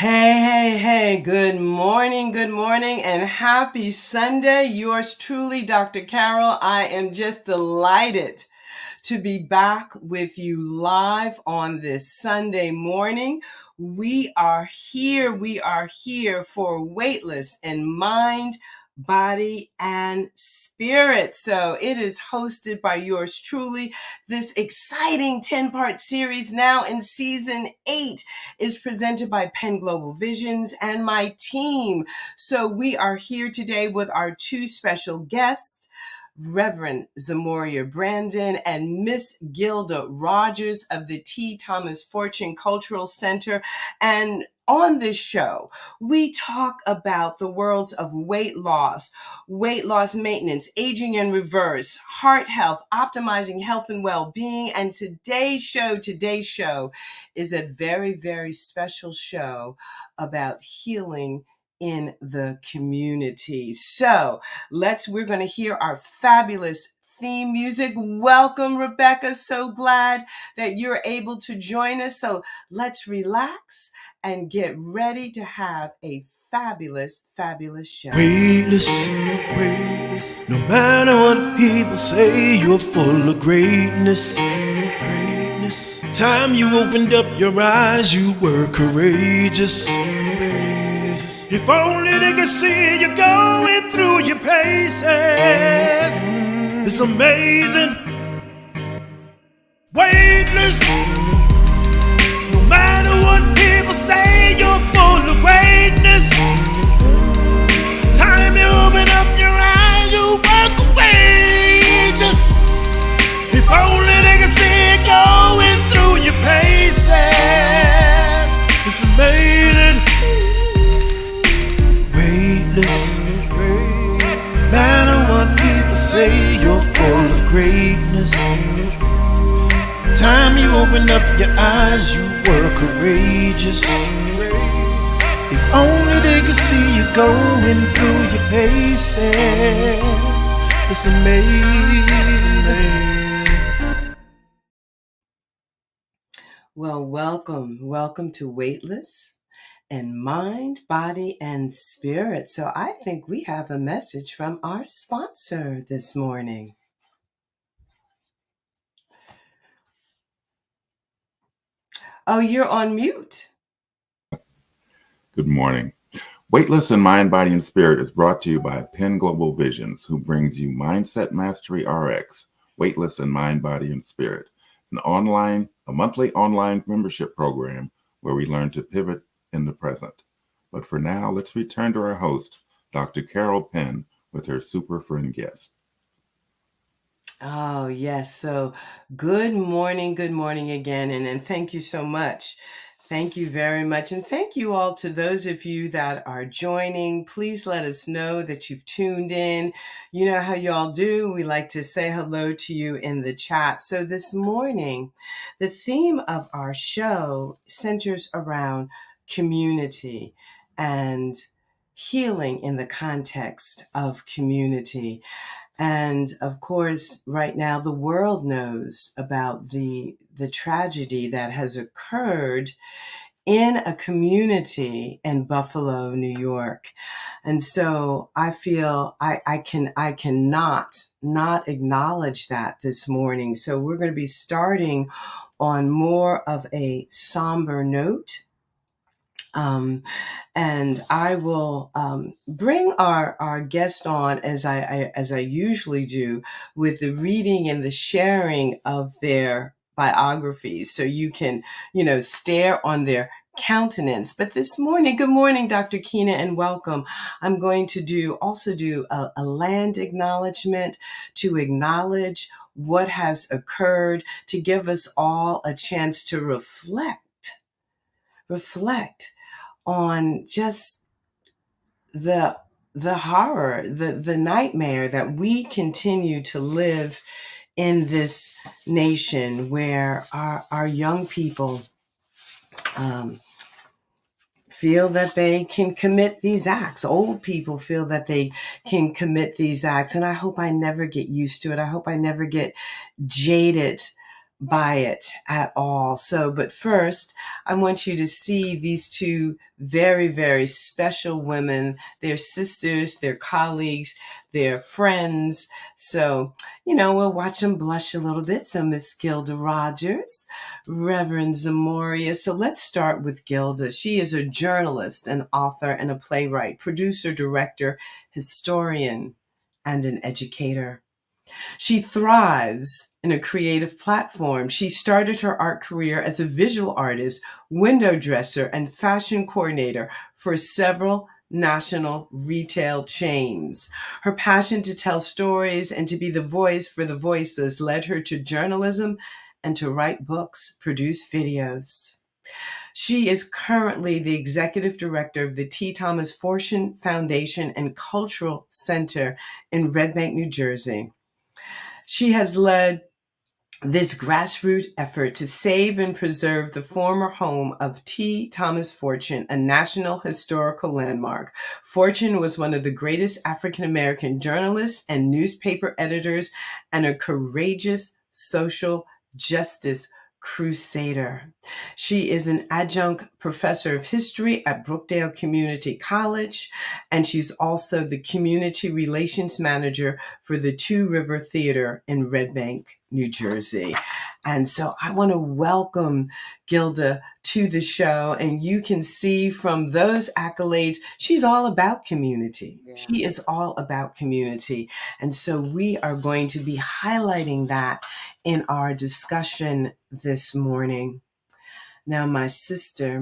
Hey, good morning, and happy Sunday. Yours truly, Dr. Carol. I am just delighted to be back with you live on this Sunday morning. We are here for Weightless in Mind, Body, and Spirit. So it is hosted by yours truly. This exciting 10-part series, now in season 8, is presented by Penn Global Visions and my team. So we are here today with our two special guests, Reverend Zemoria Brandon and Miss Gilda Rogers of the T. Thomas Fortune Cultural Center. And on this show, we talk about the worlds of weight loss maintenance, aging in reverse, heart health, optimizing health and well-being. And today's show is a very, very special show about healing in the community. So we're going to hear our fabulous theme music. Welcome, Rebecca. So glad that you're able to join us. So let's relax and get ready to have a fabulous show. Weightless, no matter what people say, you're full of greatness. Time you opened up your eyes, you were courageous. If only they could see you going through your paces. It's amazing. Weightless. No matter what people say, you're full of greatness. Time you open up your eyes, you were courageous. If only they could see you going through your paces. It's amazing. Weightless. Matter what people say, you're full of greatness. Time you opened up your eyes, you were courageous. If only they could see you going through your paces. It's amazing. Well, welcome to Weightless and Mind, Body, and Spirit. So I think we have a message from our sponsor this morning. Oh, you're on mute. Good morning. Weightless in Mind, Body, and Spirit is brought to you by Penn Global Visions, who brings you Mindset Mastery RX, Weightless in Mind, Body, and Spirit, a monthly online membership program where we learn to pivot in the present. But for now, let's return to our host, Dr. Carol Penn, with her super friend guest. Oh, yes. So good morning again. And thank you so much. Thank you very much. And thank you all to those of you that are joining. Please let us know that you've tuned in. You know how y'all do. We like to say hello to you in the chat. So this morning, the theme of our show centers around community and healing in the context of community. And of course, right now, the world knows about the tragedy that has occurred in a community in Buffalo, New York. And so I feel I cannot not acknowledge that this morning. So we're going to be starting on more of a somber note. And I will bring our guest on as I usually do, with the reading and the sharing of their biographies, so you can stare on their countenance. But this morning, good morning, Dr. Keena, and welcome. I'm going to also do a land acknowledgement to acknowledge what has occurred, to give us all a chance to reflect on just the horror, the nightmare that we continue to live in this nation, where our young people feel that they can commit these acts. Old people feel that they can commit these acts. And I hope I never get used to it. I hope I never get jaded by it at all. So, but first, I want you to see these two very, very special women. They're sisters, they're colleagues, they're friends. So, we'll watch them blush a little bit. So, Miss Gilda Rogers, Reverend Zemoria. So, let's start with Gilda. She is a journalist, an author, and a playwright, producer, director, historian, and an educator. She thrives in a creative platform. She started her art career as a visual artist, window dresser, and fashion coordinator for several national retail chains. Her passion to tell stories and to be the voice for the voiceless led her to journalism and to write books, produce videos. She is currently the executive director of the T. Thomas Fortune Foundation and Cultural Center in Red Bank, New Jersey. She has led this grassroots effort to save and preserve the former home of T. Thomas Fortune, a national historical landmark. Fortune was one of the greatest African-American journalists and newspaper editors and a courageous social justice crusader. She is an adjunct professor of history at Brookdale Community College, and she's also the community relations manager for the Two River Theater in Red Bank, New Jersey. And so I want to welcome Gilda to the show, and you can see from those accolades, she's all about community. Yeah. She is all about community. And so we are going to be highlighting that in our discussion this morning. Now, my sister,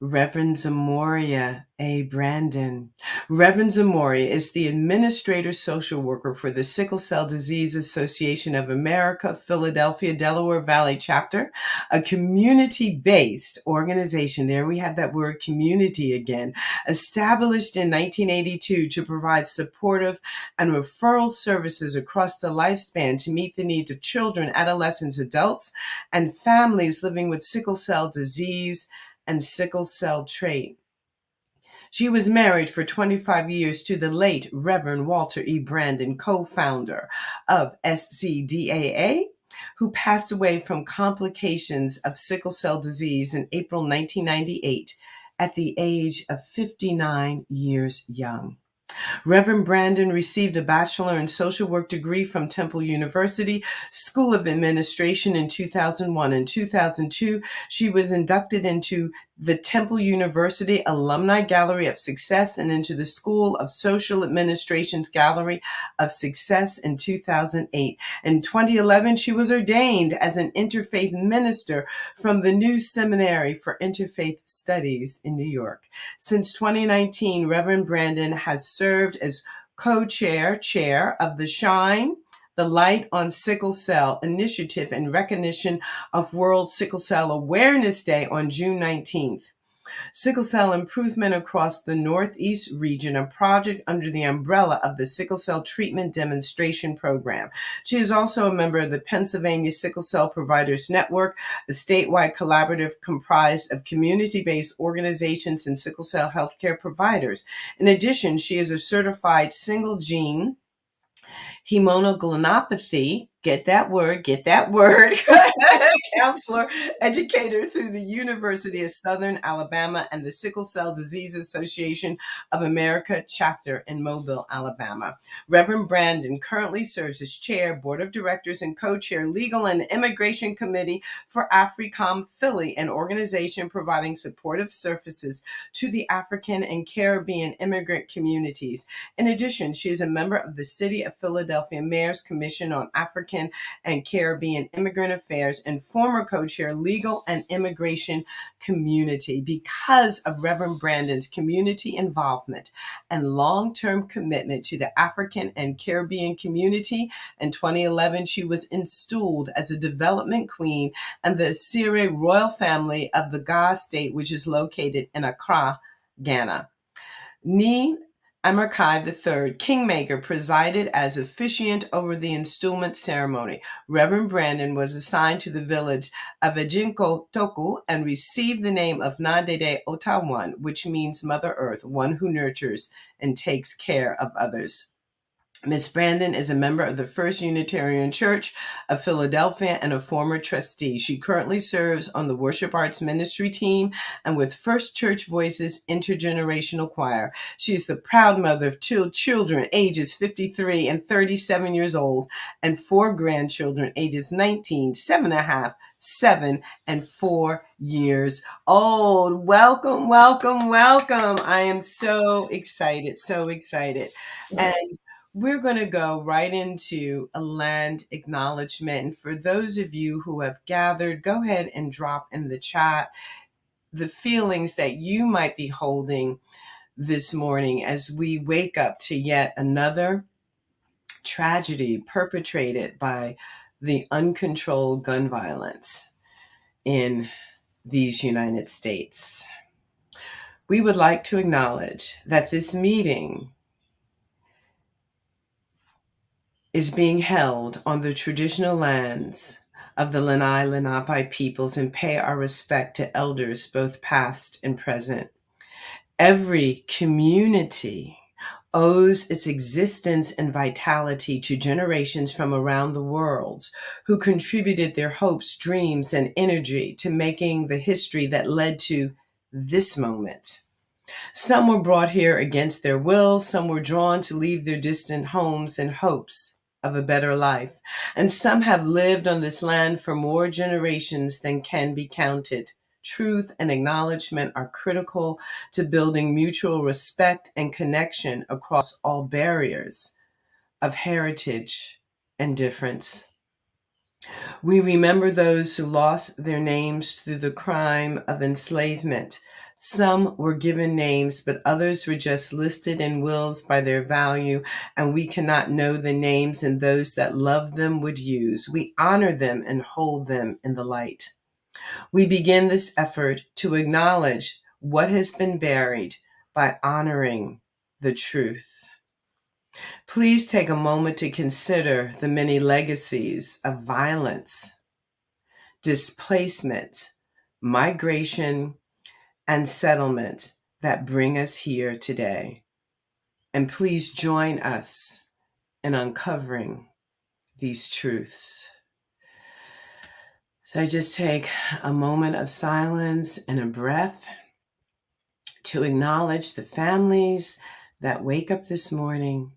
Reverend Zemoria A. Brandon. Reverend Zemoria is the administrator social worker for the Sickle Cell Disease Association of America, Philadelphia, Delaware Valley chapter, a community-based organization. There we have that word community again, established in 1982 to provide supportive and referral services across the lifespan to meet the needs of children, adolescents, adults, and families living with sickle cell disease and sickle cell trait. She was married for 25 years to the late Reverend Walter E. Brandon, co-founder of SCDAA, who passed away from complications of sickle cell disease in April 1998 at the age of 59 years young. Reverend Brandon received a bachelor in social work degree from Temple University School of Administration in 2001. In 2002, she was inducted into the Temple University Alumni Gallery of Success and into the School of Social Administration's Gallery of Success in 2008. In 2011, she was ordained as an interfaith minister from the New Seminary for Interfaith Studies in New York. Since 2019, Reverend Brandon has served as chair of the Shine the Light on Sickle Cell Initiative in recognition of World Sickle Cell Awareness Day on June 19th. Sickle Cell Improvement Across the Northeast Region, a project under the umbrella of the Sickle Cell Treatment Demonstration Program. She is also a member of the Pennsylvania Sickle Cell Providers Network, a statewide collaborative comprised of community-based organizations and sickle cell healthcare providers. In addition, she is a certified single-gene hemoglobinopathy, get that word, counselor, educator through the University of Southern Alabama and the Sickle Cell Disease Association of America chapter in Mobile, Alabama. Reverend Brandon currently serves as chair, board of directors, and co-chair legal and immigration committee for AFRICOM Philly, an organization providing supportive services to the African and Caribbean immigrant communities. In addition, she is a member of the City of Philadelphia Mayor's Commission on African and Caribbean Immigrant Affairs and former co-chair Legal and Immigration Community. Because of Reverend Brandon's community involvement and long-term commitment to the African and Caribbean community, in 2011 she was installed as a development queen in the Asire royal family of the Ga state, which is located in Accra, Ghana. Ni Amarkai III, Kingmaker, presided as officiant over the installment ceremony. Reverend Brandon was assigned to the village of Ejinko Toku and received the name of Nadede Otawan, which means Mother Earth, one who nurtures and takes care of others. Miss Brandon is a member of the First Unitarian Church of Philadelphia and a former trustee. She currently serves on the Worship Arts Ministry team and with First Church Voices Intergenerational Choir. She is the proud mother of two children, ages 53 and 37 years old, and 4 grandchildren, ages 19, 7.5, 7, and 4 years old. Welcome, welcome, welcome. I am so excited, so excited. And we're going to go right into a land acknowledgement. And for those of you who have gathered, go ahead and drop in the chat the feelings that you might be holding this morning as we wake up to yet another tragedy perpetrated by the uncontrolled gun violence in these United States. We would like to acknowledge that this meeting is being held on the traditional lands of the Lanai Lenape peoples and pay our respect to elders, both past and present. Every community owes its existence and vitality to generations from around the world who contributed their hopes, dreams, and energy to making the history that led to this moment. Some were brought here against their will, some were drawn to leave their distant homes in hopes of a better life, and some have lived on this land for more generations than can be counted. Truth and acknowledgement are critical to building mutual respect and connection across all barriers of heritage and difference. We remember those who lost their names through the crime of enslavement. Some were given names, but others were just listed in wills by their value, and we cannot know the names and those that love them would use. We honor them and hold them in the light. We begin this effort to acknowledge what has been buried by honoring the truth. Please take a moment to consider the many legacies of violence, displacement, migration, and settlement that bring us here today. And please join us in uncovering these truths. So I just take a moment of silence and a breath to acknowledge the families that wake up this morning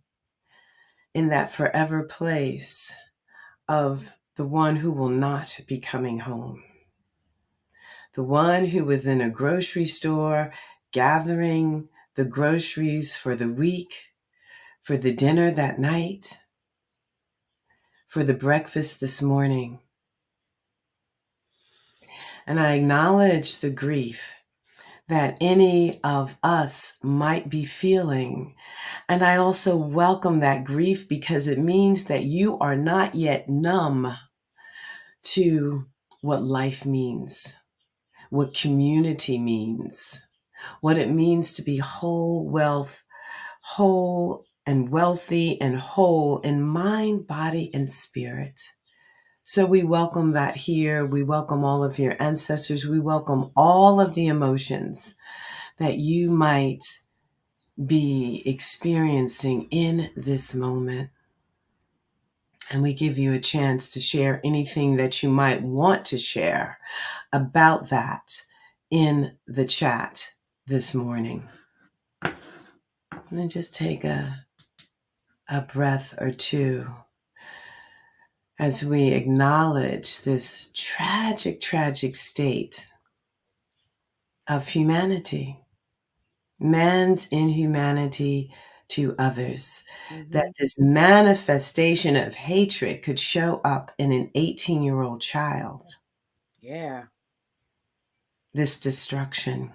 in that forever place of the one who will not be coming home. The one who was in a grocery store gathering the groceries for the week, for the dinner that night, for the breakfast this morning. And I acknowledge the grief that any of us might be feeling. And I also welcome that grief because it means that you are not yet numb to what life means, what community means, what it means to be whole and wealthy and whole in mind, body, and spirit. So we welcome that here. We welcome all of your ancestors. We welcome all of the emotions that you might be experiencing in this moment. And we give you a chance to share anything that you might want to share about that in the chat this morning. And then just take a breath or two as we acknowledge this tragic, tragic state of humanity, man's inhumanity to others, that this manifestation of hatred could show up in an 18-year-old child. Yeah. This destruction.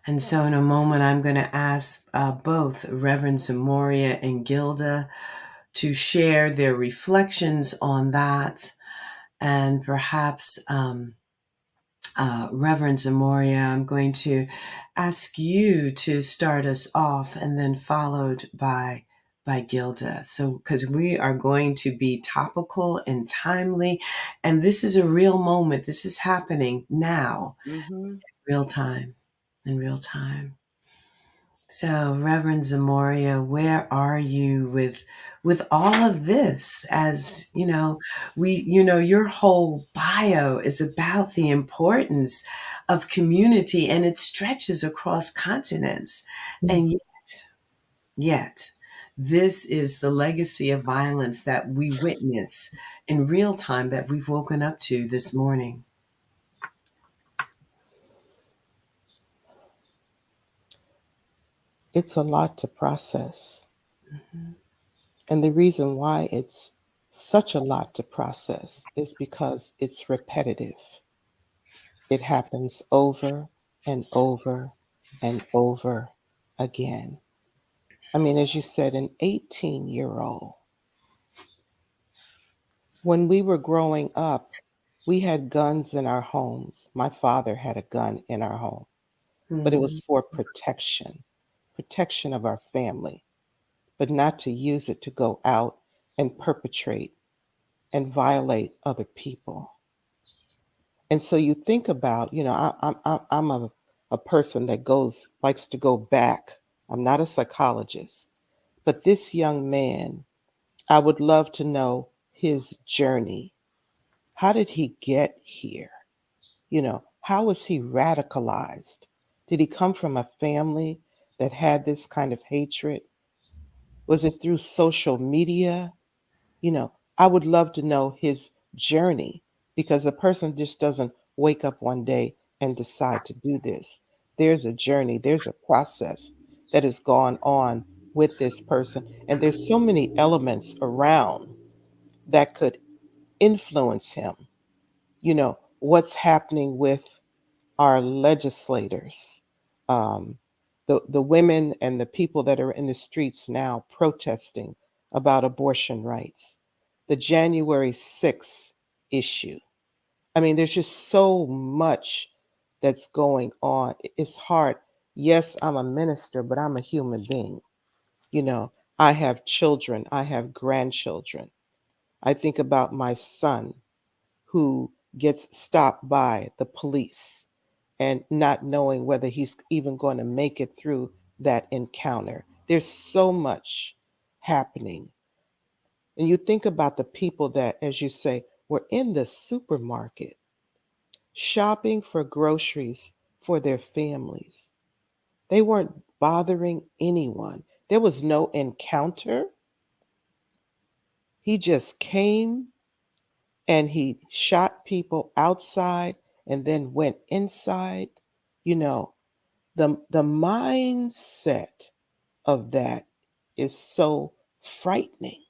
And so in a moment, I'm going to ask both Reverend Zemoria and Gilda to share their reflections on that. And perhaps Reverend Zemoria, I'm going to ask you to start us off and then followed by Gilda. So, because we are going to be topical and timely, and this is a real moment. This is happening now, in real time. So, Reverend Zemoria, where are you with all of this? As you know, your whole bio is about the importance of community, and it stretches across continents. And yet, this is the legacy of violence that we witness in real time that we've woken up to this morning. It's a lot to process. Mhm. And the reason why it's such a lot to process is because it's repetitive. It happens over and over and over again. I mean, as you said, an 18-year-old. When we were growing up, we had guns in our homes. My father had a gun in our home, but it was Mhm. for protection of our family, but not to use it to go out and perpetrate and violate other people. And so you think about, I'm a person that likes to go back. I'm not a psychologist, but this young man, I would love to know his journey. How did he get here? How was he radicalized? Did he come from a family that had this kind of hatred? Was it through social media? I would love to know his journey because a person just doesn't wake up one day and decide to do this. There's a journey, there's a process that has gone on with this person. And there's so many elements around that could influence him. What's happening with our legislators, um, the women and the people that are in the streets now protesting about abortion rights, the January 6th issue. I mean, there's just so much that's going on. It's hard. Yes, I'm a minister, but I'm a human being. You know, I have children, I have grandchildren. I think about my son who gets stopped by the police and not knowing whether he's even going to make it through that encounter. There's so much happening. And you think about the people that, as you say, were in the supermarket shopping for groceries for their families. They weren't bothering anyone. There was no encounter. He just came and he shot people outside and then went inside. You know, the mindset of that is so frightening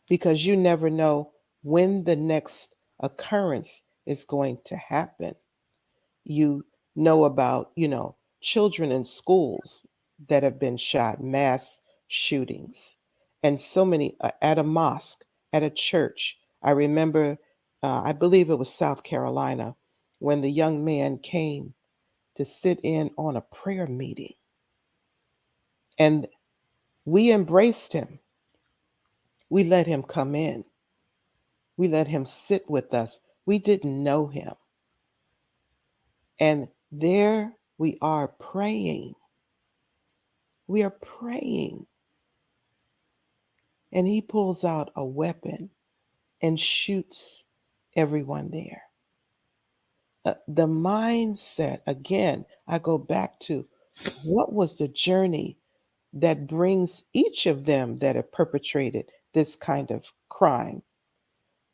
because you never know when the next occurrence is going to happen. You know about, children in schools that have been shot, mass shootings, and so many at a mosque, at a church. I remember, I believe it was South Carolina, when the young man came to sit in on a prayer meeting. And we embraced him. We let him come in. We let him sit with us. We didn't know him. And there we are praying. We are praying. And he pulls out a weapon and shoots everyone there. The mindset, again, I go back to what was the journey that brings each of them that have perpetrated this kind of crime?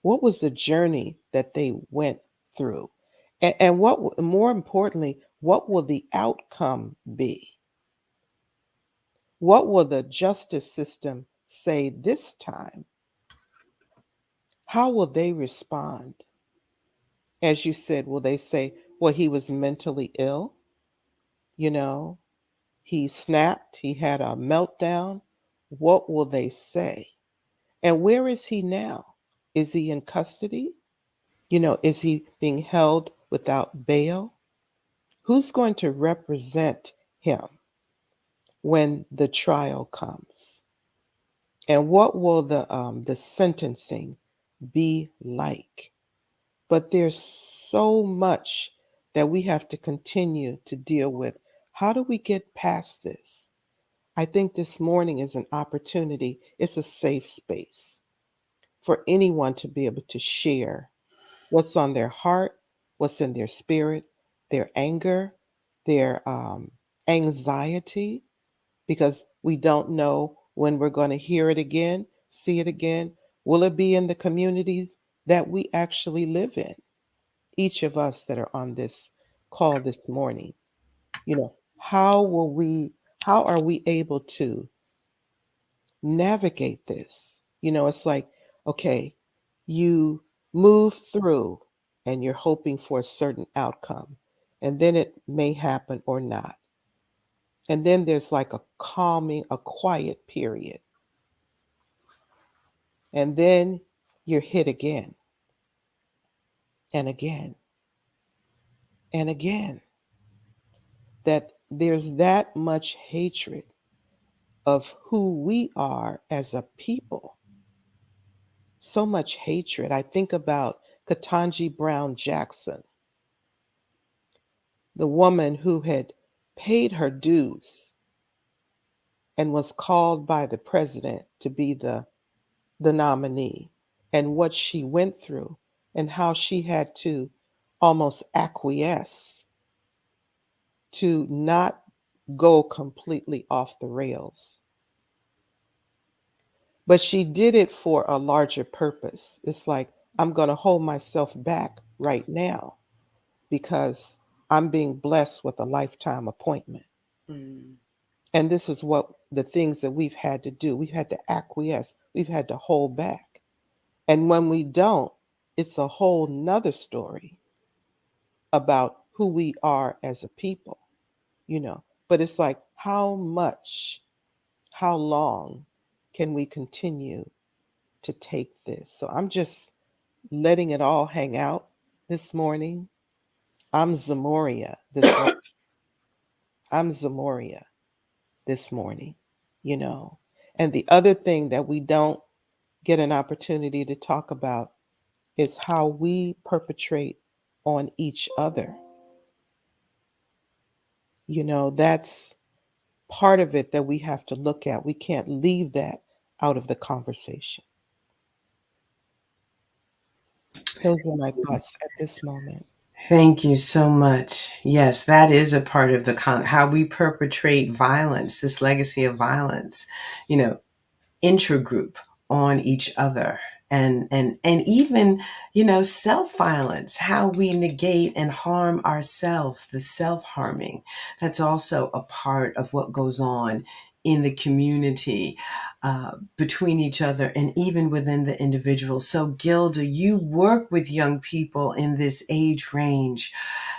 What was the journey that they went through? And more importantly, what will the outcome be? What will the justice system say this time? How will they respond? As you said, will they say, well, he was mentally ill? You know, he snapped, he had a meltdown. What will they say? And where is he now? Is he in custody? Is he being held without bail? Who's going to represent him when the trial comes? And what will the sentencing be like? But there's so much that we have to continue to deal with. How do we get past this? I think this morning is an opportunity, it's a safe space for anyone to be able to share what's on their heart, what's in their spirit, their anger, their anxiety, because we don't know when we're going to hear it again, see it again. Will it be in the communities that we actually live in? Each of us that are on this call this morning, how how are we able to navigate this? It's like, okay, you move through and you're hoping for a certain outcome, and then it may happen or not. And then there's like a calming, a quiet period. And then you're hit again and again and again. That there's that much hatred of who we are as a people. So much hatred. I think about Ketanji Brown Jackson, the woman who had paid her dues and was called by the president to be the nominee, and what she went through and how she had to almost acquiesce to not go completely off the rails. But she did it for a larger purpose. It's like, I'm going to hold myself back right now because I'm being blessed with a lifetime appointment. Mm. And this is what the things that we've had to do. We've had to acquiesce, we've had to hold back. And when we don't, it's a whole nother story about who we are as a people, you know. But it's like, how much, how long can we continue to take this? So I'm just letting it all hang out this morning. I'm Zemoria this I'm Zemoria this morning, you know. And the other thing that we don't get an opportunity to talk about is how we perpetrate on each other. That's part of it that we have to look at. We can't leave that out of the conversation. Those are my thoughts at this moment. Thank you so much. Yes, that is a part of the how we perpetrate violence, this legacy of violence, you know, intragroup on each other, and even, self violence, how we negate and harm ourselves, the self harming. That's also a part of what goes on in the community, between each other and even within the individual. So Gilda, you work with young people in this age range.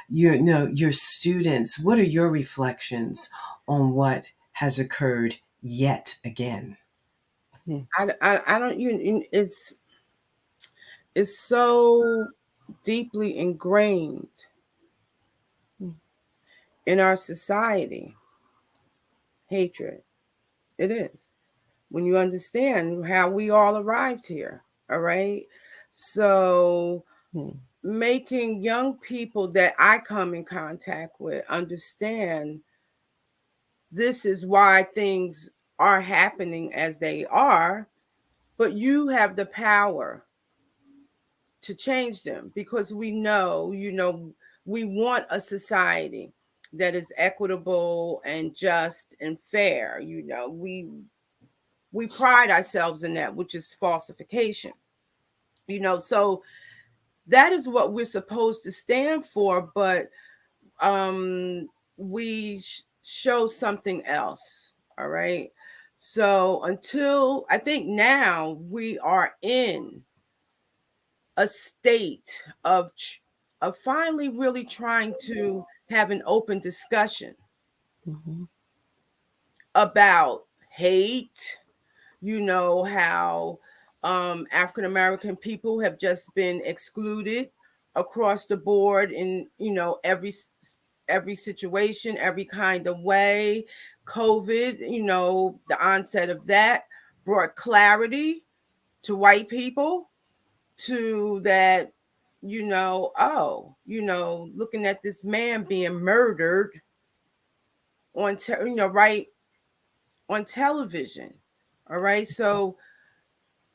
Your students. What are your reflections on what has occurred yet again? Hmm. I don't it's so deeply ingrained Hmm. in our society. Hatred. It is. When you understand how we all arrived here, all right? So Hmm. making young people that I come in contact with understand this is why things are happening as they are, but you have the power to change them because we want a society that is equitable and just and fair. We pride ourselves in that, which is falsification. So that is what we're supposed to stand for, but we show something else. All right. So until I think now we are in a state of finally really trying to have an open discussion Mhm. about hate. How African American people have just been excluded across the board in every situation, every kind of way. COVID, the onset of that brought clarity to white people, to that, looking at this man being murdered right on television. All right. So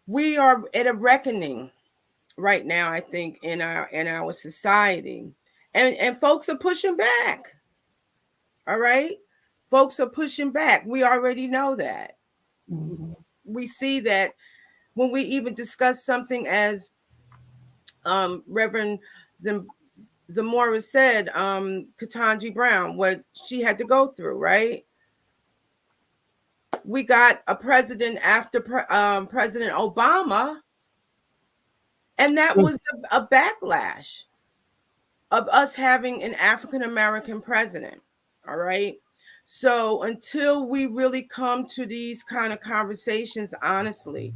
we are at a reckoning right now, I think, in our society. And folks are pushing back. All right. Folks are pushing back. We already know that. Mhm. We see that when we even discuss something as Reverend Zemoria said, Ketanji Brown, what she had to go through, right? We got a president after President Obama, and that was a backlash of us having an African American president. All right. So until we really come to these kind of conversations honestly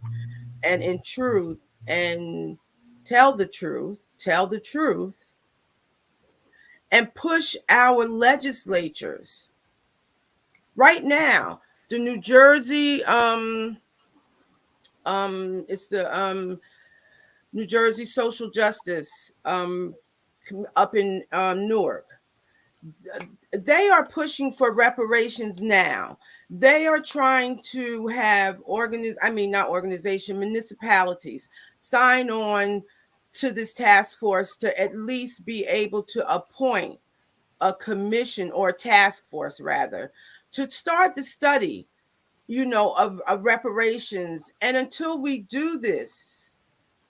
and in truth and tell the truth, and push our legislatures right now. The New Jersey, it's the New Jersey Social Justice up in Newark. They are pushing for reparations now. They are trying to have not organization, municipalities sign on to this task force to at least be able to appoint a commission or a task force rather to start the study, of reparations. And until we do this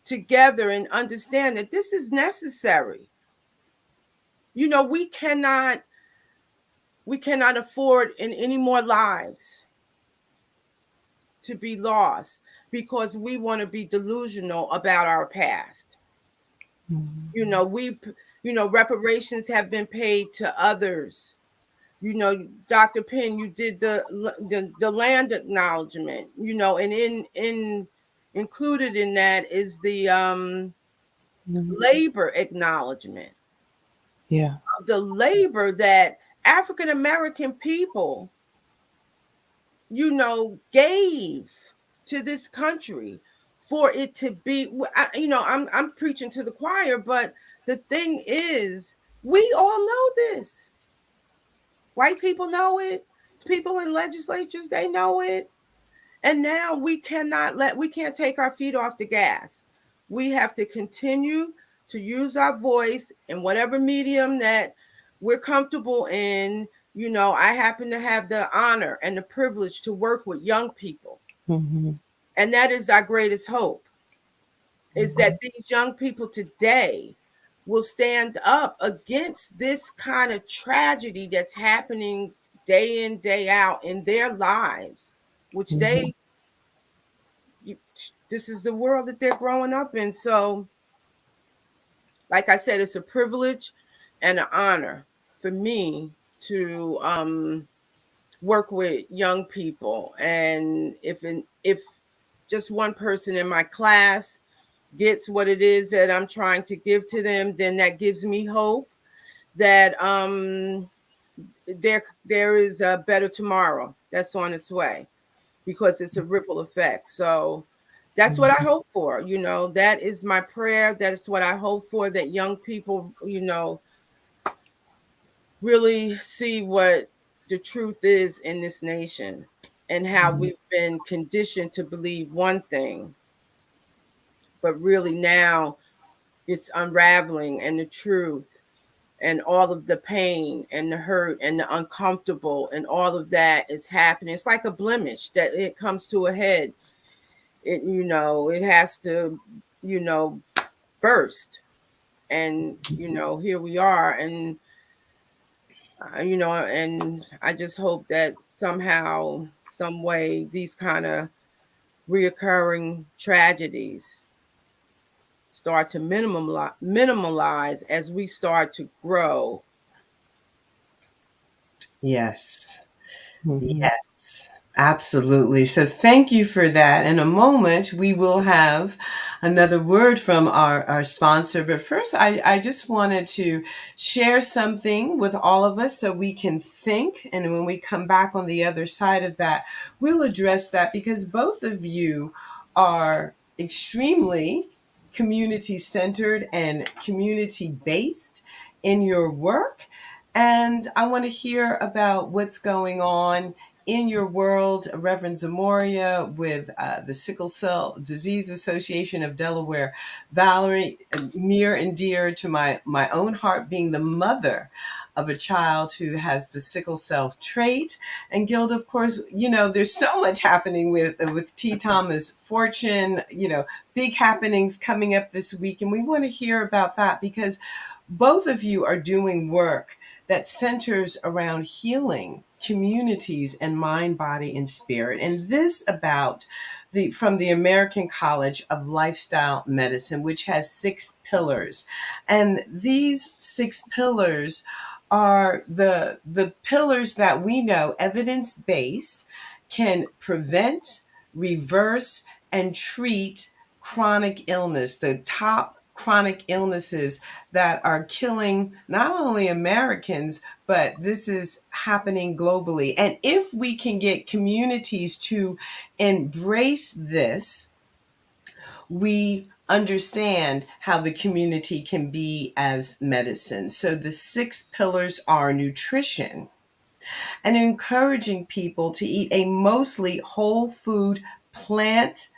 together and understand that this is necessary, we cannot afford in any more lives to be lost because we want to be delusional about our past. Mhm. We've reparations have been paid to others. Dr. Penn, you did the land acknowledgement, and in included in that is the Mhm. labor acknowledgement, Yeah. the labor that African American people, gave to this country for it to be. I'm preaching to the choir, but the thing is, we all know this. White people know it. People in legislatures, they know it. And now we can't take our feet off the gas. We have to continue to use our voice in whatever medium that we're comfortable in. I happen to have the honor and the privilege to work with young people. Mhm. And that is our greatest hope, is that Mhm. these young people today will stand up against this kind of tragedy that's happening day in, day out in their lives, which Mhm. you, this is the world that they're growing up in. So, like I said, it's a privilege and an honor for me to work with young people. And if just one person in my class gets what it is that I'm trying to give to them, then that gives me hope that there is a better tomorrow that's on its way, because it's a ripple effect. So that's what I Mhm. hope for. That is my prayer. That is what I hope for, that young people, really see what the truth is in this nation, and how Mhm. we've been conditioned to believe one thing, but really now it's unraveling, and the truth and all of the pain and the hurt and the uncomfortable and all of that is happening. It's like a blemish that it comes to a head. It has to, you know, burst. And, here we are. And, and I just hope that somehow, some way, these kind of reoccurring tragedies start to minimalize as we start to grow. Yes. Mhm. Yes, absolutely. So thank you for that. In a moment, we will have another word from our sponsor. But first, I just wanted to share something with all of us so we can think. And when we come back on the other side of that, we'll address that, because both of you are extremely community centered and community based in your work. And I want to hear about what's going on in your world, Reverend Zemoria with the Sickle Cell Disease Association of Delaware. Valerie, near and dear to my own heart, being the mother of a child who has the sickle cell trait. And Gilda, of course, there's so much happening with T. Thomas Fortune, big happenings coming up this week. And we want to hear about that because both of you are doing work that centers around healing communities and mind, body, and spirit. And this about from the American College of Lifestyle Medicine, which has 6 pillars. And these 6 pillars are the pillars that we know evidence-based can prevent, reverse, and treat chronic illness, the top chronic illnesses that are killing not only Americans, but this is happening globally. And if we can get communities to embrace this, we understand how the community can be as medicine. So the 6 pillars are nutrition and encouraging people to eat a mostly whole food, plant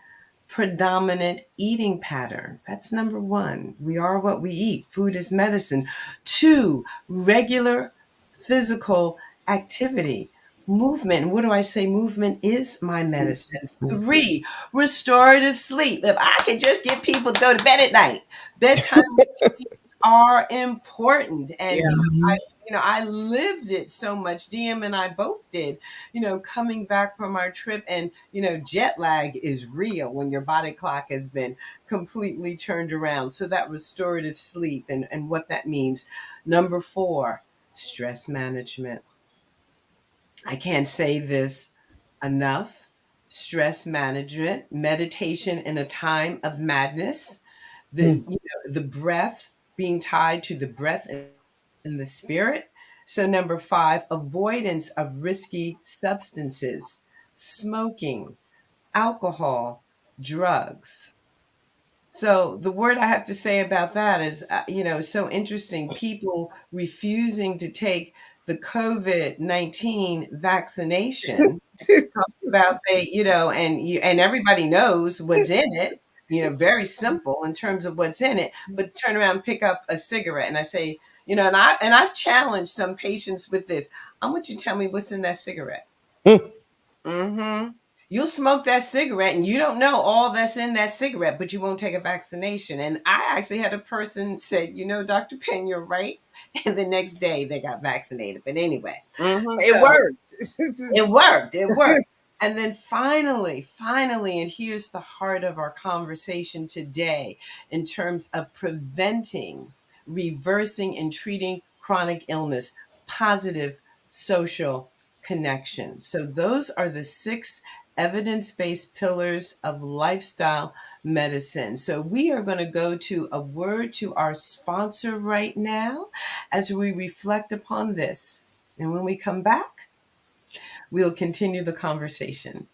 predominant eating pattern. That's number 1. We are what we eat. Food is medicine. 2, regular physical activity. Movement. What do I say? Movement is my medicine. 3, restorative sleep. If I could just get people to go to bed at night, bedtime routines are important. And Yeah. I lived it so much. DM and I both did. Coming back from our trip, and jet lag is real when your body clock has been completely turned around. So that restorative sleep and what that means. Number 4, stress management. I can't say this enough. Stress management, meditation in a time of madness, the breath, being tied to the breath and the spirit. So number 5, avoidance of risky substances, smoking, alcohol, drugs. So the word I have to say about that is, so interesting. People refusing to take the COVID-19 vaccination, talk about and everybody knows what's in it, very simple in terms of what's in it, but turn around and pick up a cigarette. And I say, I've challenged some patients with this. I want you to tell me what's in that cigarette. Mm-hmm. You'll smoke that cigarette and you don't know all that's in that cigarette, but you won't take a vaccination. And I actually had a person say, Dr. Penn, you're right. And the next day they got vaccinated. But anyway, It worked. It worked. It worked. And then finally, and here's the heart of our conversation today in terms of preventing, reversing, and treating chronic illness, positive social connection. So those are the 6 evidence-based pillars of lifestyle medicine. So we are going to go to a word to our sponsor right now as we reflect upon this. And when we come back, we'll continue the conversation.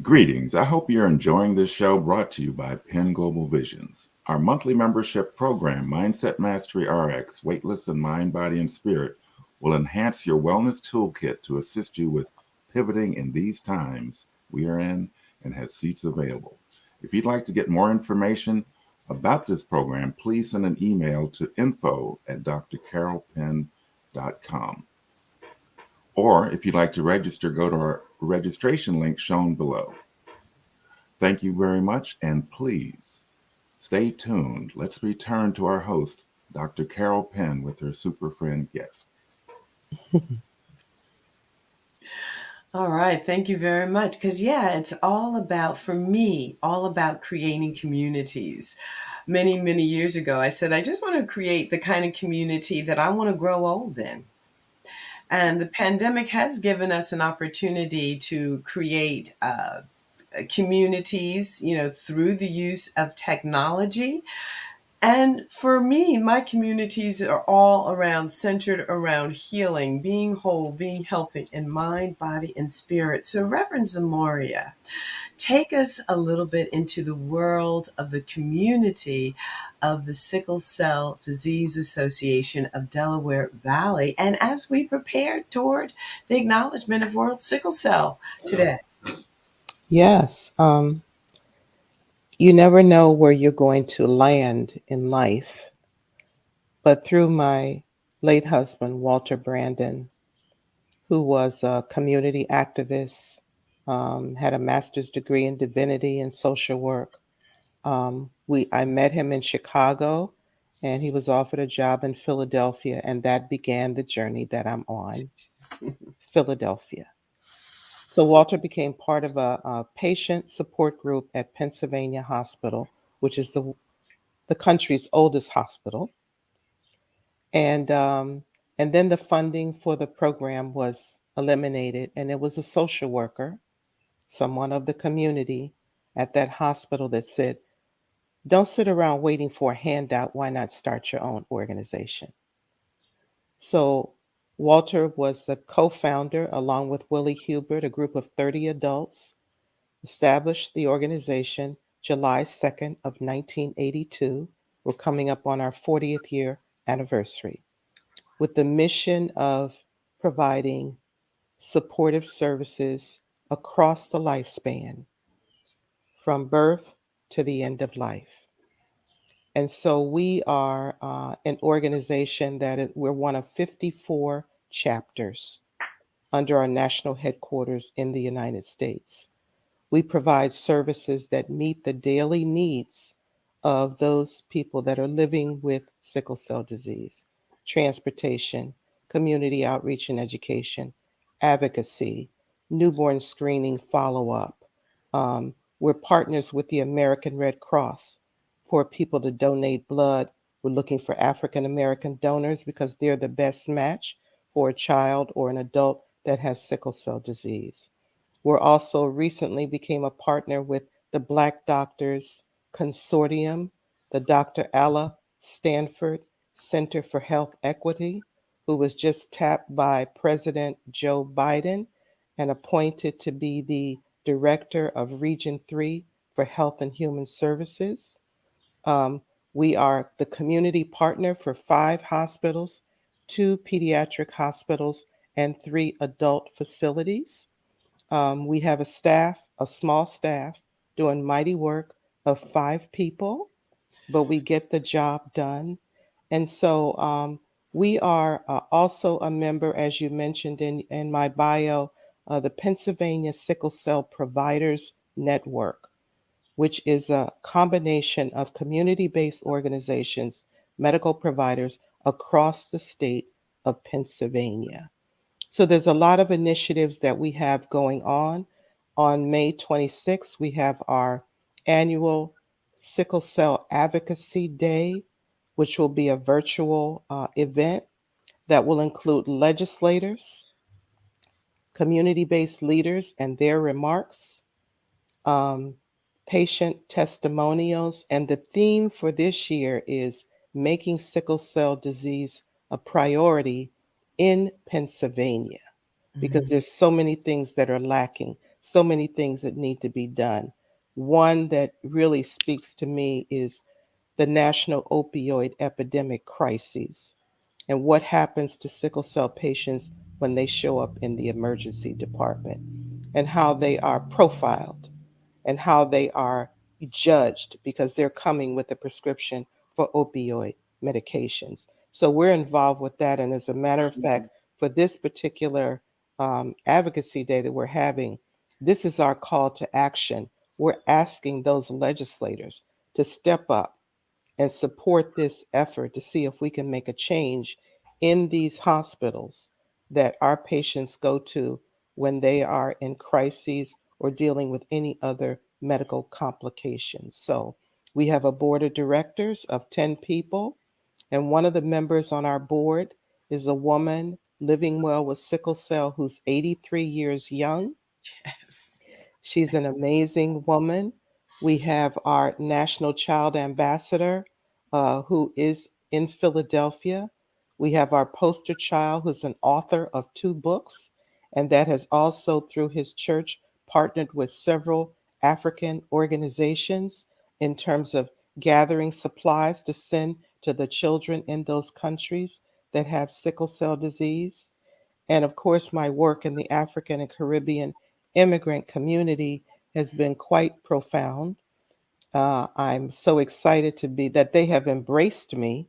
Greetings. I hope you're enjoying this show brought to you by Penn Global Visions. Our monthly membership program, Mindset Mastery RX, Weightless and Mind, Body, and Spirit, will enhance your wellness toolkit to assist you with pivoting in these times we are in and has seats available. If you'd like to get more information about this program, please send an email to info@drcarolpenn.com. Or if you'd like to register, go to our registration link shown below. Thank you very much, and please stay tuned. Let's return to our host, Dr. Carol Penn, with her super friend guest. All right. Thank you very much. Because, it's all about, for me, all about creating communities. Many, many years ago, I said, I just want to create the kind of community that I want to grow old in. And the pandemic has given us an opportunity to create communities, through the use of technology. And for me, my communities are all centered around healing, being whole, being healthy in mind, body, and spirit. So Reverend Zemoria, Take us a little bit into the world of the community of the Sickle Cell Disease Association of Delaware Valley, and as we prepare toward the acknowledgement of World Sickle Cell today. Yes. You never know where you're going to land in life. But through my late husband, Walter Brandon, who was a community activist, had a master's degree in divinity and social work. I met him in Chicago, and he was offered a job in Philadelphia, and that began the journey that I'm on, Philadelphia. So Walter became part of a patient support group at Pennsylvania Hospital, which is the country's oldest hospital. And and then the funding for the program was eliminated, and it was a social worker, someone of the community at that hospital that said, "Don't sit around waiting for a handout. Why not start your own organization?" So Walter was the co-founder, along with Willie Hubert, a group of 30 adults, established the organization July 2nd of 1982. We're coming up on our 40th year anniversary, with the mission of providing supportive services across the lifespan, from birth to the end of life. And so we are an organization we're one of 54 chapters under our national headquarters in the United States. We provide services that meet the daily needs of those people that are living with sickle cell disease: transportation, community outreach and education, advocacy, newborn screening follow up. We're partners with the American Red Cross for people to donate blood. We're looking for African American donors because they're the best match for a child or an adult that has sickle cell disease. We're also recently became a partner with the Black Doctors Consortium, the Dr. Alla Stanford Center for Health Equity, who was just tapped by President Joe Biden and appointed to be the director of Region 3 for Health and Human Services. Um, we are the community partner for 5 hospitals, 2 pediatric hospitals, and 3 adult facilities. We have a small staff, doing mighty work of 5 people, but we get the job done. And so we are also a member, as you mentioned in my bio, the Pennsylvania Sickle Cell Providers Network, which is a combination of community based organizations, medical providers across the state of Pennsylvania. So there's a lot of initiatives that we have going on. On May 26th, we have our annual Sickle Cell Advocacy Day, which will be a virtual event that will include legislators, community based leaders, and their remarks, um, patient testimonials. And the theme for this year is making sickle cell disease a priority in Pennsylvania, because there's so many things that are lacking, so many things that need to be done. One that really speaks to me is the national opioid epidemic crises and what happens to sickle cell patients when they show up in the emergency department, and how they are profiled and how they are judged because they're coming with a prescription for opioid medications. So we're involved with that. And as a matter of fact, for this particular advocacy day that we're having, this is our call to action. We're asking those legislators to step up and support this effort to see if we can make a change in these hospitals that our patients go to when they are in crises or dealing with any other medical complications. So we have a board of directors of 10 people, and one of the members on our board is a woman living well with sickle cell who's 83 years young. Yes. She's an amazing woman. We have our National Child Ambassador, who is in Philadelphia. We have our poster child, who's an author of 2 books, and that has also, through his church, partnered with several African organizations in terms of gathering supplies to send to the children in those countries that have sickle cell disease. And of course, my work in the African and Caribbean immigrant community has been quite profound. I'm so excited to be that they have embraced me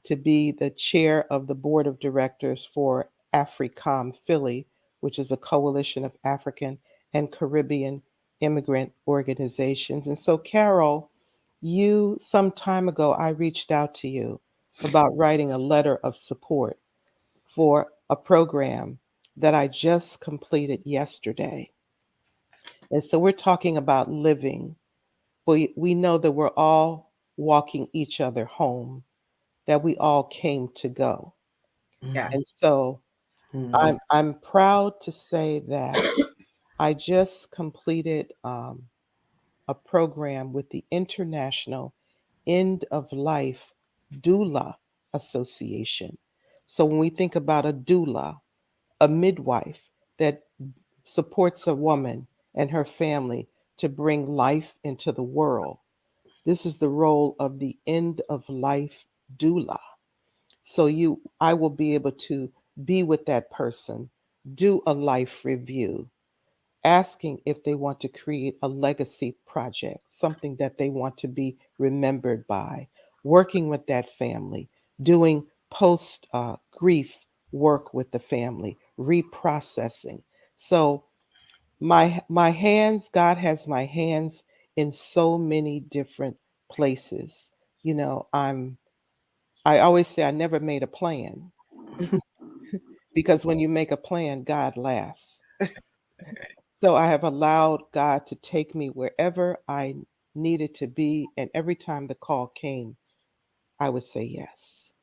to be the chair of the board of directors for AFRICOM Philly, which is a coalition of African and Caribbean immigrant organizations. And so, Carol, you, some time ago, I reached out to you about writing a letter of support for a program that I just completed yesterday. And so we're talking about living. We know that we're all walking each other home, that we all came to go. Mm, Yes. And so mm, I'm proud to say that I just completed a program with the International End of Life Doula Association. So when we think about a doula, a midwife that supports a woman and her family to bring life into the world, this is the role of the end of life doula. So I will be able to be with that person, do a life review, asking if they want to create a legacy project, something that they want to be remembered by, working with that family, doing post grief work with the family, reprocessing. So my hands, God has my hands in so many different places. You know, I always say I never made a plan because when you make a plan, God laughs. So I have allowed God to take me wherever I needed to be. And every time the call came, I would say yes,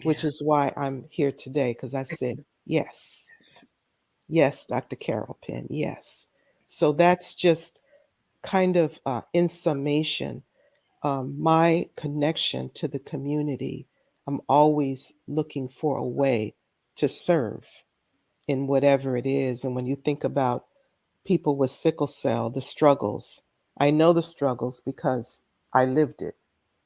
which yeah. is why I'm here today because I said yes. Yes, Dr. Carol Penn, yes. So that's just kind of in summation, my connection to the community. I'm always looking for a way to serve in whatever it is. And when you think about people with sickle cell, the struggles. I know the struggles because I lived it,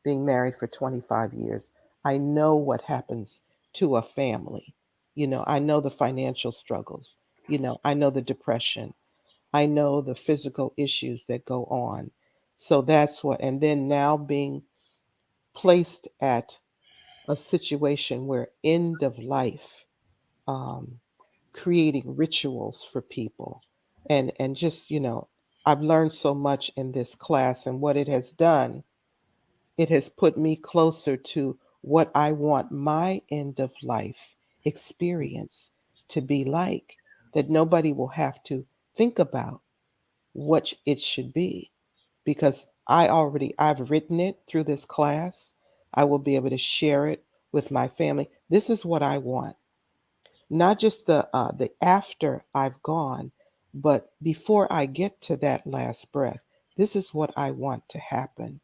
being married for 25 years. I know what happens to a family. You know, I know the financial struggles. You know, I know the depression. I know the physical issues that go on. So that's what, and then now being placed at a situation where end of life, um, creating rituals for people and just I've learned so much in this class, and what it has done, it has put me closer to what I want my end of life experience to be like, that nobody will have to think about what it should be because I've written it through this class. I will be able to share it with my family. This is what I want, not just the after I've gone, but before I get to that last breath. This is what I want to happen.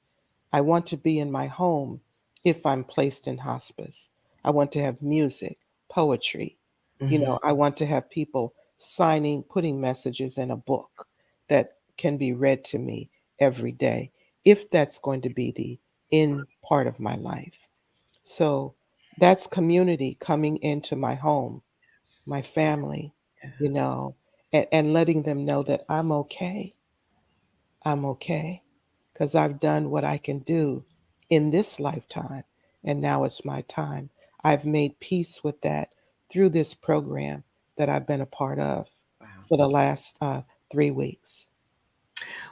I want to be in my home if I'm placed in hospice. I want to have music, poetry. You Mhm. know, I want to have people signing, putting messages in a book that can be read to me every day, if that's going to be the end part of my life. So that's community coming into my home, Yes. my family, Yeah. you know, and letting them know that I'm okay. I'm okay because I've done what I can do in this lifetime. And now it's my time. I've made peace with that through this program that I've been a part of Wow. for the last 3 weeks.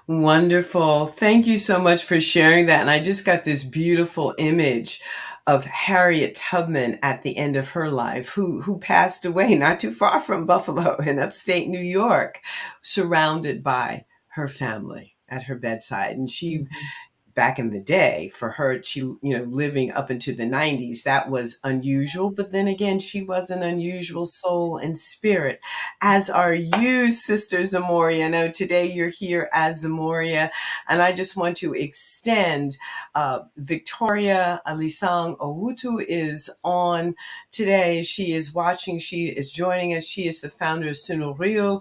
Wonderful. Thank you so much for sharing that. And I just got this beautiful image of Harriet Tubman at the end of her life, who passed away not too far from Buffalo in upstate New York, surrounded by her family at her bedside. And she, Mhm. back in the day, for her, she, living up into the 90s, that was unusual. But then again, she was an unusual soul and spirit, as are you, Sister Zemoria. I know today you're here as Zemoria, and I just want to extend Victoria Alisang Owutu is on today. She is watching, she is joining us. She is the founder of Sunuryu,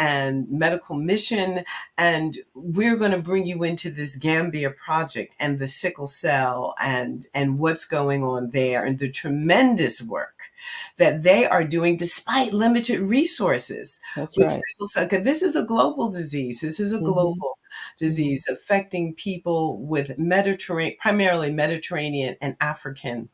and medical mission. And we're going to bring you into this Gambia project and the sickle cell and what's going on there and the tremendous work that they are doing despite limited resources That's with right. sickle cell. 'Cause this is a global disease. This is a Mm-hmm. global disease affecting people with primarily Mediterranean and African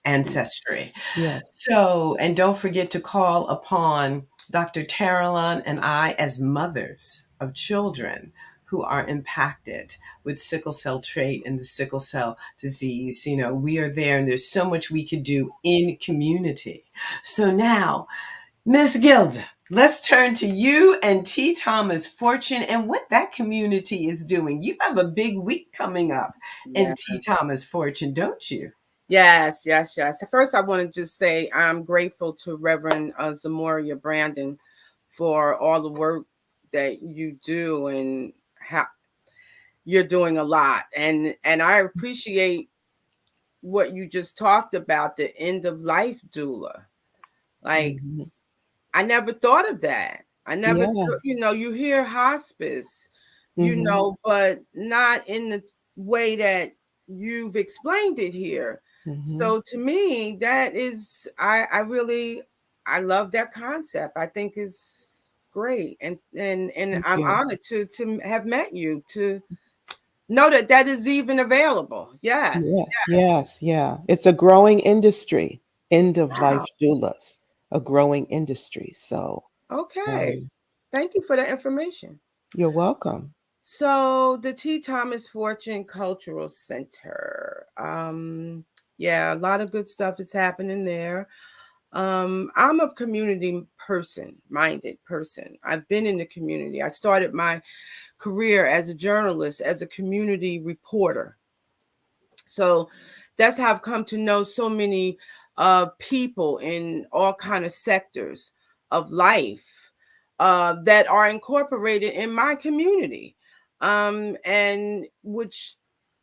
ancestry. Yes. So, and don't forget to call upon Dr. Taralon and I as mothers of children who are impacted with sickle cell trait and the sickle cell disease. You know, we are there and there's so much we could do in community. So now, Miss Gilda, let's turn to you and T. Thomas Fortune and what that community is doing. You have a big week coming up in Yeah. T. Thomas Fortune, don't you? Yes, yes, yes. First, I want to just say I'm grateful to Reverend Zemoria Brandon for all the work that you do, and how you're doing a lot. And I appreciate what you just talked about, the end of life doula. Like, Mm-hmm. I never thought of that. I never, Yeah. you hear hospice, Mm-hmm. but not in the way that you've explained it here. Mm-hmm. So to me, that is, I love that concept. I think it's great. And Thank I'm you. honored to have met you, to know that that is even available. Yes. Yes, yes, yeah. It's a growing industry. End of life Wow. doulas, a growing industry. So, Okay. um, Thank you for that information. you're welcome. So the T. Thomas Fortune Cultural Center. Yeah, a lot of good stuff is happening there. I'm a community minded person. I've been in the community. I started my career as a journalist, as a community reporter. So that's how I've come to know so many people in all kind of sectors of life that are incorporated in my community, and which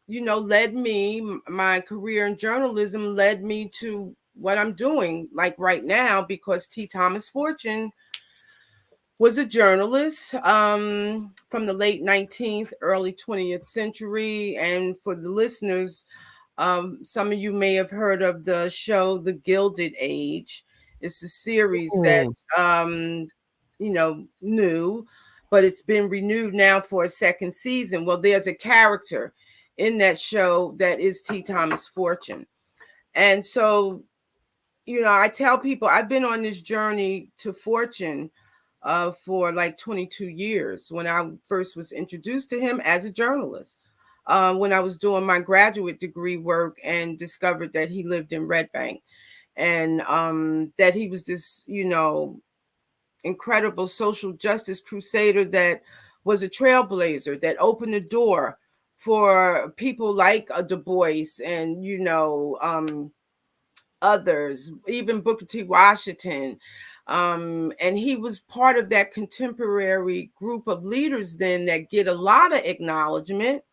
led me. My career in journalism led me to what I'm doing, like right now, because T. Thomas Fortune was a journalist from the late 19th, early 20th century. And for the listeners, some of you may have heard of the show The Gilded Age. It's a series Mm, that's new, but it's been renewed now for a second season. Well, there's a character in that show that is T. Thomas Fortune. And so, I tell people I've been on this journey to fortune for like 22 years, when I first was introduced to him as a journalist, when I was doing my graduate degree work and discovered that he lived in Red Bank, and that he was this, incredible social justice crusader that was a trailblazer that opened the door for people like Du Bois and, others, even Booker T. Washington. And he was part of that contemporary group of leaders then that get a lot of acknowledgement.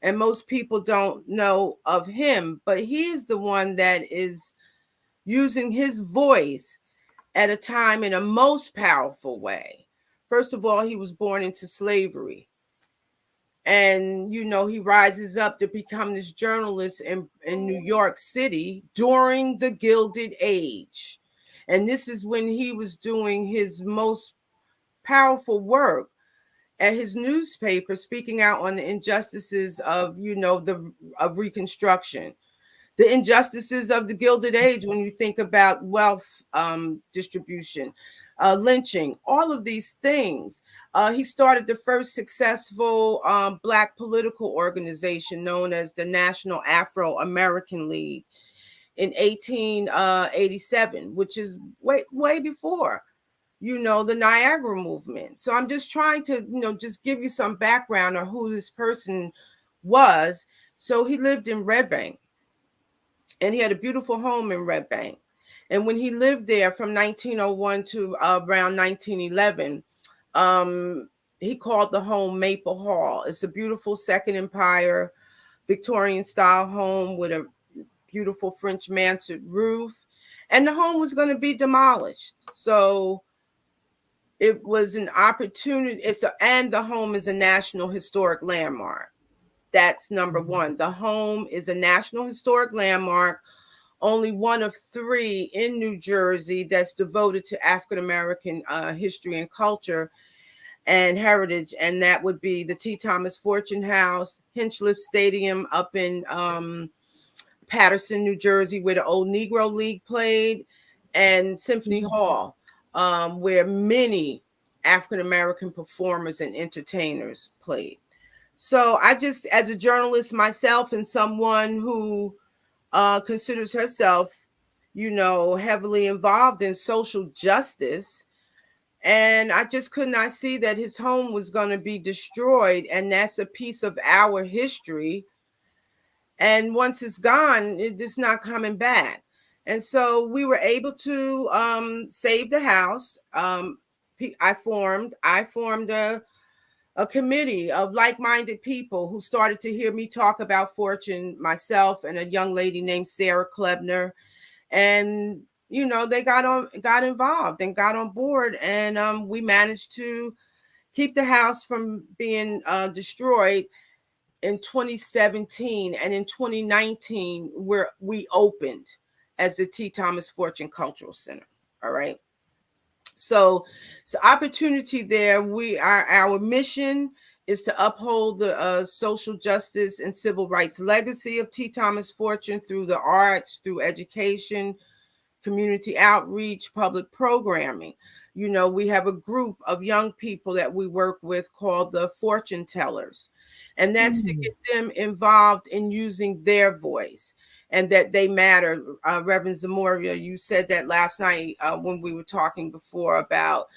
And most people don't know of him, but he is the one that is using his voice at a time in a most powerful way. First of all, he was born into slavery. And he rises up to become this journalist in New York City during the Gilded Age. And this is when he was doing his most powerful work at his newspaper, speaking out on the injustices of of Reconstruction, the injustices of the Gilded Age, when you think about wealth distribution, lynching, all of these things. He started the first successful Black political organization known as the National Afro-American League in 1887, which is way before the Niagara movement. So I'm just trying to just give you some background on who this person was. So he lived in Red Bank, and he had a beautiful home in Red Bank. And when he lived there from 1901 to around 1911, he called the home Maple Hall. It's a beautiful Second Empire Victorian style home with a beautiful French mansard roof. And the home was going to be demolished. So it was an opportunity. And the home is a National Historic Landmark. That's number one. The home is a National Historic Landmark, only one of 3 in New Jersey that's devoted to African American history and culture and heritage, and that would be the T. Thomas Fortune House, Hinchliffe Stadium up in Paterson, New Jersey, where the old Negro League played, and Symphony Hall, where many African American performers and entertainers played. So I just, as a journalist myself and someone who considers herself, heavily involved in social justice, and I just could not see that his home was going to be destroyed. And that's a piece of our history. And once it's gone, it's not coming back. And so we were able to save the house. I formed a committee of like-minded people who started to hear me talk about Fortune, myself and a young lady named Sarah Klebner. And they got involved and got on board, and we managed to keep the house from being destroyed in 2017. And in 2019, we opened as the T. Thomas Fortune Cultural Center. All right. So opportunity there. Our mission is to uphold the social justice and civil rights legacy of T. Thomas Fortune through the arts, through education, community outreach, public programming. We have a group of young people that we work with called the Fortune Tellers, and that's to get them involved in using their voice and that they matter. Reverend Zemoria, you said that last night when we were talking before about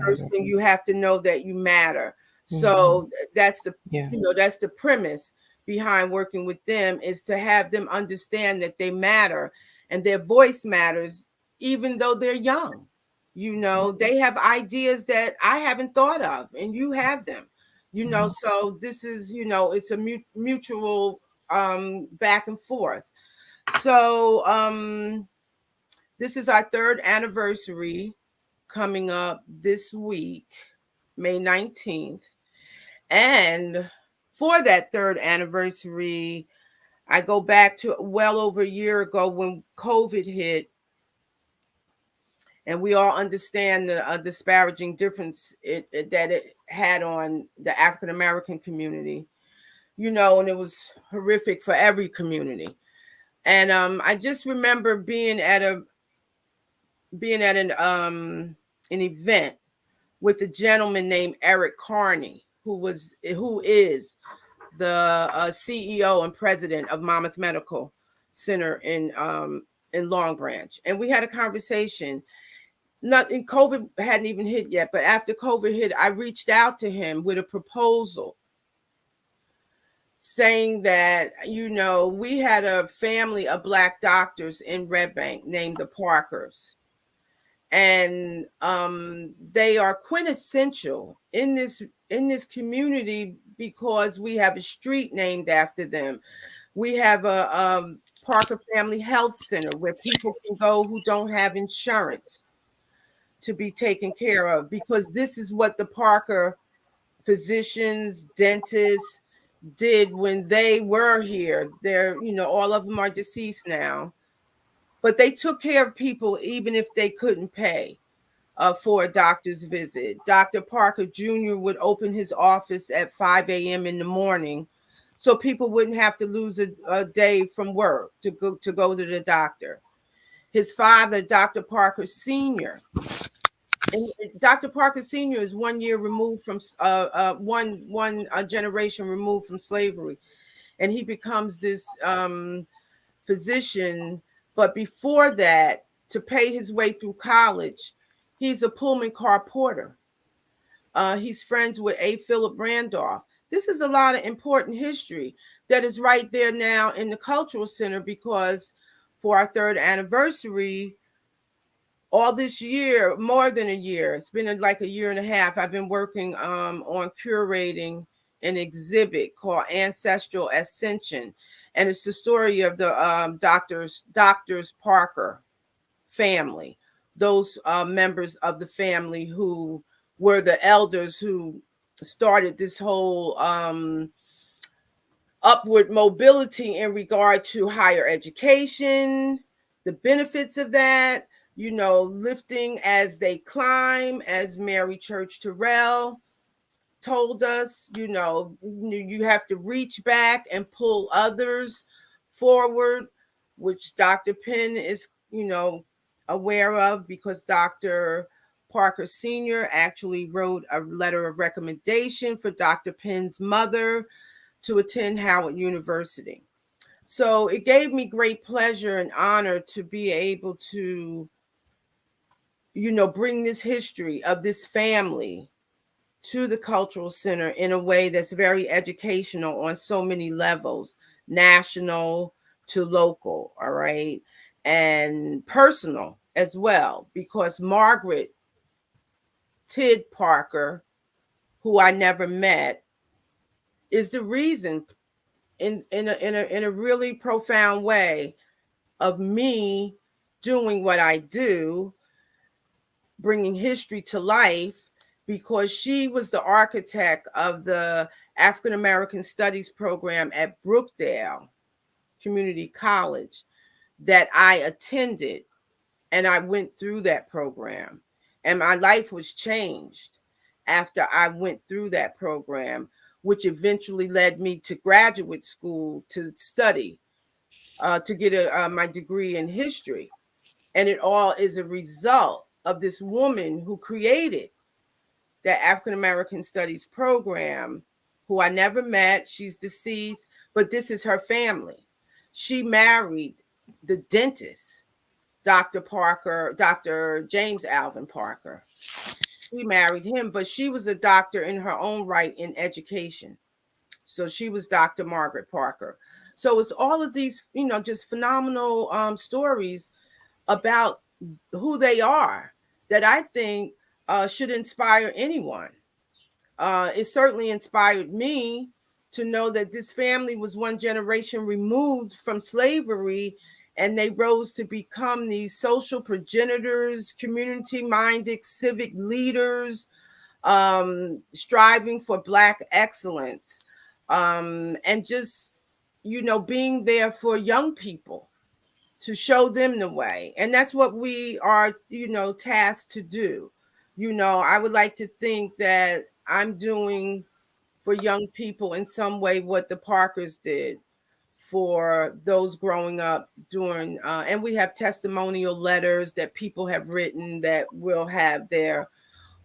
first thing, you have to know that you matter. So that's that's the premise behind working with them, is to have them understand that they matter and their voice matters, even though they're young. They have ideas that I haven't thought of, and you have them. So this is, it's a mutual back and forth. So this is our 3rd anniversary coming up this week, May 19th. And for that 3rd anniversary, I go back to well over a year ago when COVID hit, and we all understand the disparaging difference that it had on the African American community, and it was horrific for every community. And I just remember being at an event with a gentleman named Eric Carney, who is the CEO and president of Monmouth Medical Center in Long Branch. And we had a conversation. COVID hadn't even hit yet, but after COVID hit, I reached out to him with a proposal saying that, we had a family of Black doctors in Red Bank named the Parkers. And they are quintessential in this community because we have a street named after them. We have a Parker Family Health Center where people can go who don't have insurance to be taken care of, because this is what the Parker physicians, dentists did when they were here. They're, all of them are deceased now, but they took care of people even if they couldn't pay for a doctor's visit. Dr. Parker Jr. would open his office at 5 a.m. in the morning so people wouldn't have to lose a day from work to go to the doctor. His father, Dr. Parker Sr., and Dr. Parker Sr. is 1 year removed from one generation removed from slavery, and he becomes this physician. But before that, to pay his way through college, he's a Pullman car porter. He's friends with A. Philip Randolph. This is a lot of important history that is right there now in the Cultural Center, because for our 3rd anniversary, all this year, more than a year, it's been like a year and a half, I've been working on curating an exhibit called Ancestral Ascension. And it's the story of the Doctors Parker family, those members of the family who were the elders who started this whole upward mobility in regard to higher education, the benefits of that, lifting as they climb, as Mary Church Terrell told us, you have to reach back and pull others forward, which Dr. Penn is, aware of, because Dr. Parker Sr. actually wrote a letter of recommendation for Dr. Penn's mother to attend Howard University. So it gave me great pleasure and honor to be able to, bring this history of this family to the Cultural Center in a way that's very educational on so many levels, national to local, all right, and personal as well, because Margaret Tidd Parker, who I never met, is the reason in a really profound way of me doing what I do, bringing history to life, because she was the architect of the African American Studies program at Brookdale Community College that I attended, and I went through that program, and my life was changed after I went through that program, which eventually led me to graduate school to study, to get my degree in history. And it all is a result of this woman who created that African American Studies program, who I never met. She's deceased, but this is her family. She married the dentist, Dr. James Alvin Parker. She married him, but she was a doctor in her own right in education. So she was Dr. Margaret Parker. So it's all of these, just phenomenal stories about who they are that I think should inspire anyone. It certainly inspired me to know that this family was one generation removed from slavery, and they rose to become these social progenitors, community-minded civic leaders, striving for Black excellence, and just, being there for young people to show them the way. And that's what we are, tasked to do. I would like to think that I'm doing for young people in some way what the Parkers did for those growing up during, and we have testimonial letters that people have written that we'll have there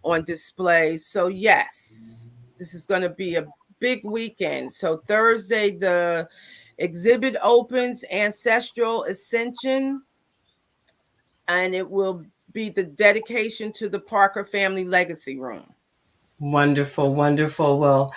on display. So yes, this is going to be a big weekend. So Thursday, the exhibit opens, Ancestral Ascension, and it will be the dedication to the Parker Family Legacy Room. Wonderful, wonderful. Well,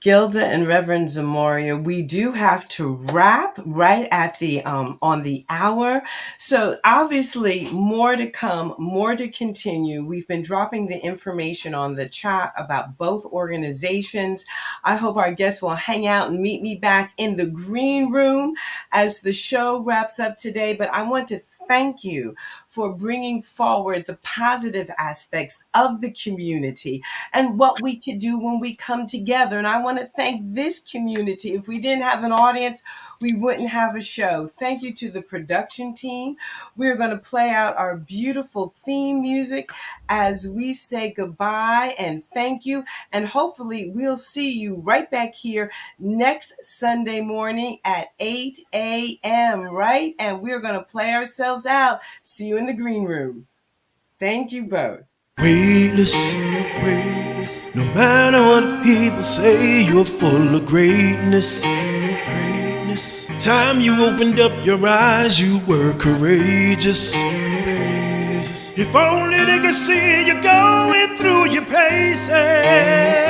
Gilda and Reverend Zemoria, we do have to wrap right at the on the hour. So obviously more to come, more to continue. We've been dropping the information on the chat about both organizations. I hope our guests will hang out and meet me back in the green room as the show wraps up today. But I want to thank you for bringing forward the positive aspects of the community and what we could do when we come together. And I want to thank this community. If we didn't have an audience, we wouldn't have a show. Thank you to the production team. We're going to play out our beautiful theme music as we say goodbye and thank you. And hopefully we'll see you right back here next Sunday morning at 8 a.m., right? And we're going to play ourselves out. See you in the green room. Thank you both. Weightless, weightless. No matter what people say, you're full of greatness, greatness. Time you opened up your eyes, you were courageous, courageous. If only they could see you going through your paces.